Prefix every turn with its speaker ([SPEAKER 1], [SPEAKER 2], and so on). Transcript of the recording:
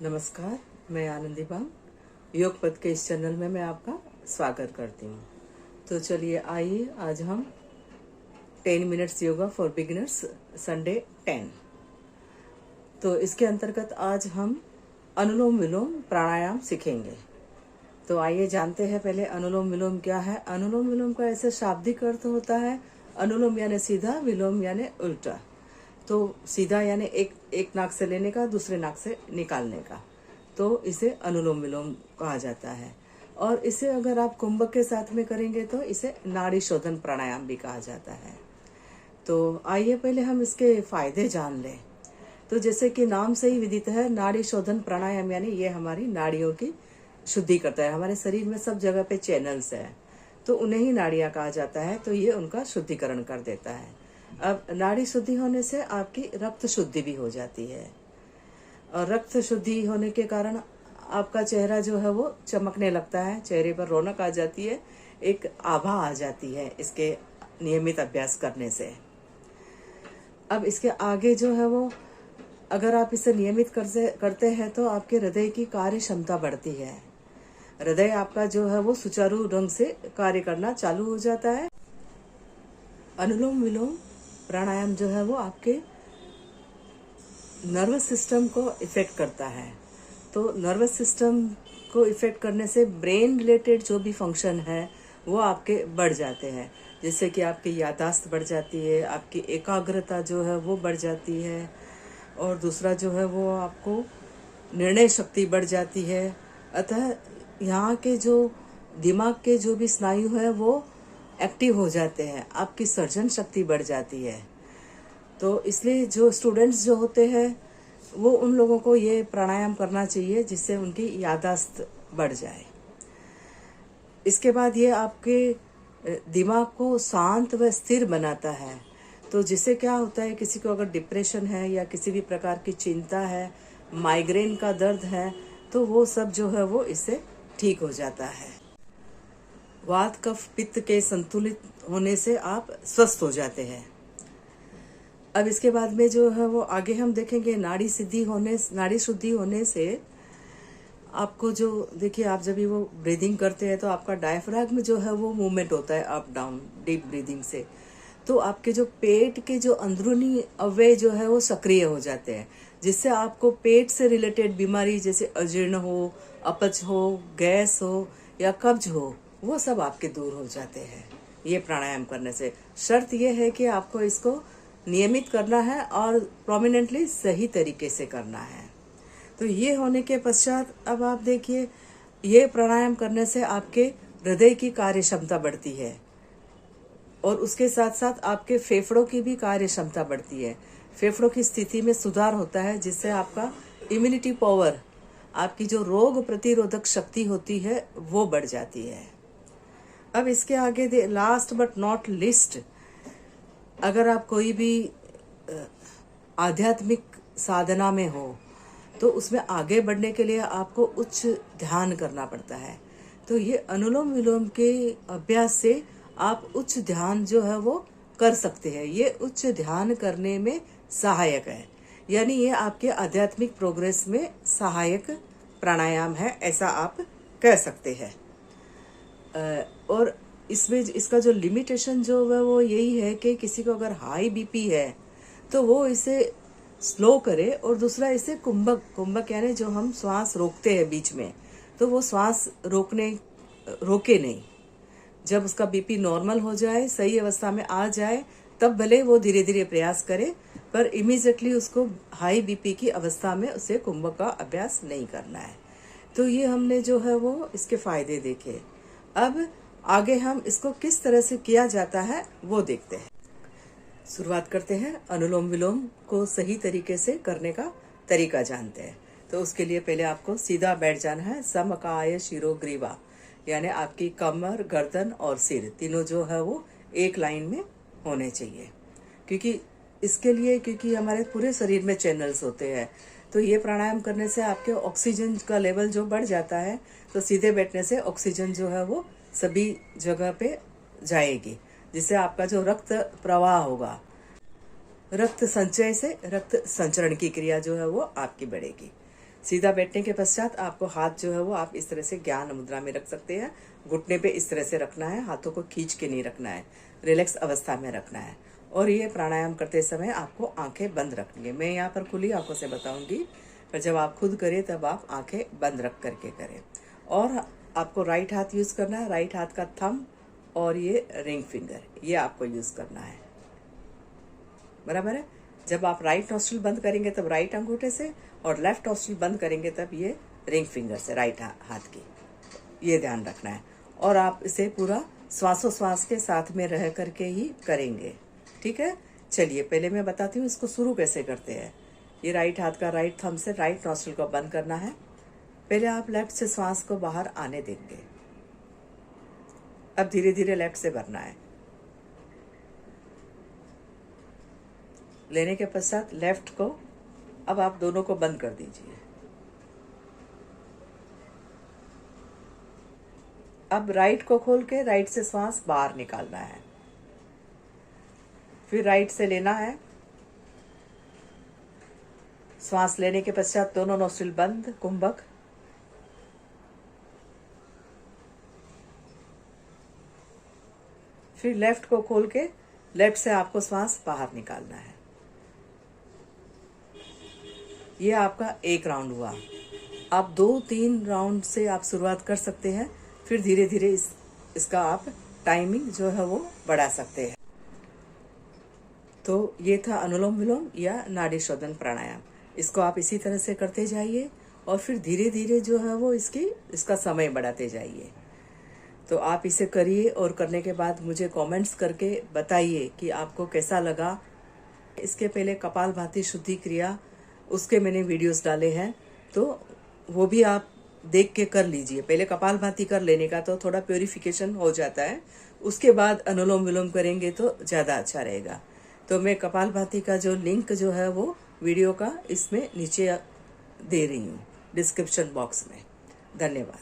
[SPEAKER 1] नमस्कार, मैं आनंदी बाम योग पद के इस चैनल में मैं आपका स्वागत करती हूँ। तो चलिए आइए आज हम 10 minutes yoga for beginners Sunday 10। तो इसके अंतर्गत आज हम अनुलोम विलोम प्राणायाम सीखेंगे। तो आइए जानते हैं पहले अनुलोम विलोम क्या है। अनुलोम विलोम का ऐसे शाब्दिक अर्थ होता है अनुलोम यानी सीधा, विलोम यानी उल्टा। तो सीधा यानी एक नाक से लेने का, दूसरे नाक से निकालने का, तो इसे अनुलोम विलोम कहा जाता है। और इसे अगर आप कुंभक के साथ में करेंगे तो इसे नाड़ी शोधन प्राणायाम भी कहा जाता है। तो आइए पहले हम इसके फायदे जान लें। तो जैसे कि नाम से ही विदित है, नाड़ी शोधन प्राणायाम यानी ये हमारी नाड़ियों की शुद्धि करता है। हमारे शरीर में सब जगह पे चैनल्स है, तो उन्हें ही नाड़ियाँ कहा जाता है। तो ये उनका शुद्धिकरण कर देता है। अब नाड़ी शुद्धि होने से आपकी रक्त शुद्धि भी हो जाती है, और रक्त शुद्धि होने के कारण आपका चेहरा जो है वो चमकने लगता है, चेहरे पर रौनक आ जाती है, एक आभा आ जाती है इसके नियमित अभ्यास करने से। अब इसके आगे जो है वो अगर आप इसे नियमित करते हैं तो आपके हृदय की कार्य क्षमता बढ़ती है। हृदय आपका जो है वो सुचारू ढंग से कार्य करना चालू हो जाता है। अनुलोम विलोम प्राणायाम जो है वो आपके नर्वस सिस्टम को इफेक्ट करता है। तो नर्वस सिस्टम को इफेक्ट करने से ब्रेन रिलेटेड जो भी फंक्शन है वो आपके बढ़ जाते हैं। जैसे कि आपकी याददाश्त बढ़ जाती है, आपकी एकाग्रता जो है वो बढ़ जाती है, और दूसरा जो है वो आपको निर्णय शक्ति बढ़ जाती है। अतः यहाँ के जो दिमाग के जो भी स्नायु है वो एक्टिव हो जाते हैं, आपकी सर्जन शक्ति बढ़ जाती है। तो इसलिए जो स्टूडेंट्स जो होते हैं वो उन लोगों को ये प्राणायाम करना चाहिए जिससे उनकी याददाश्त बढ़ जाए। इसके बाद ये आपके दिमाग को शांत व स्थिर बनाता है। तो जिससे क्या होता है, किसी को अगर डिप्रेशन है या किसी भी प्रकार की चिंता है, माइग्रेन का दर्द है, तो वो सब जो है वो इससे ठीक हो जाता है। वात कफ पित्त के संतुलित होने से आप स्वस्थ हो जाते हैं। अब इसके बाद में जो है वो आगे हम देखेंगे नाड़ी शुद्धि होने से आपको जो देखिए, आप जब भी वो ब्रीदिंग करते हैं तो आपका डायफ्राम में जो है वो मूवमेंट होता है अप डाउन डीप ब्रीदिंग से। तो आपके जो पेट के जो अंदरूनी अवयव जो है वो सक्रिय हो जाते हैं, जिससे आपको पेट से रिलेटेड बीमारी जैसे अजीर्ण हो, अपच हो, गैस हो या कब्ज हो, वो सब आपके दूर हो जाते हैं ये प्राणायाम करने से। शर्त ये है कि आपको इसको नियमित करना है और प्रोमिनेंटली सही तरीके से करना है। तो ये होने के पश्चात अब आप देखिए, ये प्राणायाम करने से आपके हृदय की कार्य क्षमता बढ़ती है, और उसके साथ साथ आपके फेफड़ों की भी कार्य क्षमता बढ़ती है। फेफड़ों की स्थिति में सुधार होता है, जिससे आपका इम्यूनिटी पावर, आपकी जो रोग प्रतिरोधक शक्ति होती है वो बढ़ जाती है। अब इसके आगे लास्ट बट नॉट लिस्ट, अगर आप कोई भी आध्यात्मिक साधना में हो तो उसमें आगे बढ़ने के लिए आपको उच्च ध्यान करना पड़ता है। तो ये अनुलोम विलोम के अभ्यास से आप उच्च ध्यान जो है वो कर सकते हैं। ये उच्च ध्यान करने में सहायक है, यानी ये आपके आध्यात्मिक प्रोग्रेस में सहायक प्राणायाम है, ऐसा आप कह सकते हैं। और इसमें इसका जो लिमिटेशन जो है वो यही है कि किसी को अगर हाई बीपी है तो वो इसे स्लो करे, और दूसरा इसे कुंभक यानी जो हम श्वास रोकते हैं बीच में, तो वो श्वास रोके नहीं। जब उसका बीपी नॉर्मल हो जाए, सही अवस्था में आ जाए, तब भले वो धीरे धीरे प्रयास करे, पर इमीडिएटली उसको हाई बीपी की अवस्था में उसे कुंभक का अभ्यास नहीं करना है। तो ये हमने जो है वो इसके फायदे देखे। अब आगे हम इसको किस तरह से किया जाता है वो देखते हैं। शुरुआत करते हैं, अनुलोम विलोम को सही तरीके से करने का तरीका जानते हैं। तो उसके लिए पहले आपको सीधा बैठ जाना है। समकाय शिरो ग्रीवा, यानी आपकी कमर, गर्दन और सिर तीनों जो है वो एक लाइन में होने चाहिए। क्योंकि हमारे पूरे शरीर में चैनल्स होते हैं, तो ये प्राणायाम करने से आपके ऑक्सीजन का लेवल जो बढ़ जाता है, तो सीधे बैठने से ऑक्सीजन जो है वो सभी जगह पे जाएगी, जिससे आपका जो रक्त प्रवाह होगा, रक्त संचय से रक्त संचरण की क्रिया जो है वो आपकी बढ़ेगी। सीधा बैठने के पश्चात आपको हाथ जो है वो आप इस तरह से ज्ञान मुद्रा में रख सकते हैं। घुटने पे इस तरह से रखना है, हाथों को खींच के नहीं रखना है, रिलैक्स अवस्था में रखना है। और ये प्राणायाम करते समय आपको आंखें बंद रखनी है। मैं यहाँ पर खुली आंखों से बताऊंगी, पर जब आप खुद करें तब आप आंखें बंद रख करके करें। और आपको राइट हाथ यूज़ करना है, राइट हाथ का थंब और ये रिंग फिंगर, ये आपको यूज़ करना है। बराबर है। जब आप राइट नॉस्ट्रिल बंद करेंगे तब राइट अंगूठे से, और लेफ्ट नॉस्ट्रिल बंद करेंगे तब ये रिंग फिंगर से, राइट हाथ की, ये ध्यान रखना है। और आप इसे पूरा श्वासोश्वास के साथ में रह करके ही करेंगे। ठीक है, चलिए पहले मैं बताती हूँ इसको शुरू कैसे करते हैं। ये राइट हाथ का राइट थंब से राइट नॉस्ट्रिल को बंद करना है। पहले आप लेफ्ट से श्वास को बाहर आने देंगे। अब धीरे धीरे लेफ्ट से भरना है। लेने के पश्चात लेफ्ट को अब आप दोनों को बंद कर दीजिए। अब राइट को खोल के राइट से श्वास बाहर निकालना है। फिर राइट से लेना है। श्वास लेने के पश्चात दोनों नोस्ट्रिल बंद, कुंभक। फिर लेफ्ट को खोल के लेफ्ट से आपको श्वास बाहर निकालना है। ये आपका एक राउंड हुआ। आप 2-3 राउंड से आप शुरुआत कर सकते हैं, फिर धीरे धीरे इसका आप टाइमिंग जो है वो बढ़ा सकते हैं। तो ये था अनुलोम विलोम या नाड़ी शोधन प्राणायाम। इसको आप इसी तरह से करते जाइए और फिर धीरे धीरे जो है वो इसका समय बढ़ाते जाइए। तो आप इसे करिए और करने के बाद मुझे कमेंट्स करके बताइए कि आपको कैसा लगा। इसके पहले कपालभाति शुद्धि क्रिया, उसके मैंने वीडियोस डाले हैं, तो वो भी आप देख के कर लीजिए। पहले कपालभाति कर लेने का तो थोड़ा प्योरिफिकेशन हो जाता है, उसके बाद अनुलोम विलोम करेंगे तो ज़्यादा अच्छा रहेगा। तो मैं कपालभाति का जो लिंक जो है वो वीडियो का इसमें नीचे दे रही हूँ डिस्क्रिप्शन बॉक्स में। धन्यवाद।